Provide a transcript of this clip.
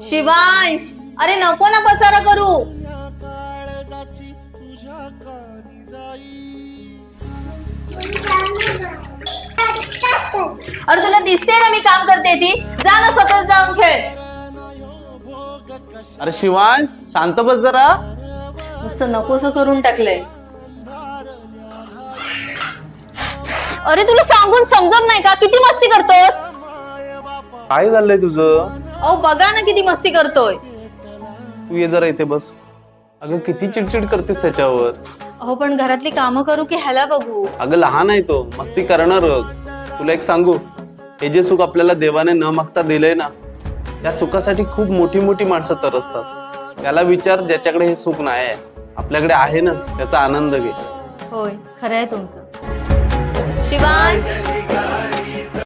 शिवांश, अरे नको ना पसारा करू. अरे तुला दिसते ना मी काम करते ती. जा ना स्वतः जाऊन खेळ. अरे शिवांश शांत बस जरा. नुसतं नकोसं करून टाकलंय. अरे तुला सांगून समजत नाही का? किती मस्ती करतोस. काय झालंय तुझं? अहो बघा ना किती मस्ती करतोय. तू ये जरा इथे बस. अगं किती चिडचिड करतेस त्याच्यावर. अहो पण घरातली कामं करू की ह्याला बघू. अगं लहान आहे तो, मस्ती करणारच. तुला एक सांगू, हे जे सुख आपल्याला देवाने न मागता दिलंय ना, त्या सुखासाठी खूप मोठी मोठी माणसं तरसतात. त्याला विचार ज्याच्याकडे हे सुख नाही आहे. आपल्याकडे आहे ना, त्याचा आनंद घे. होय खरं आहे तुमचं. शिवांश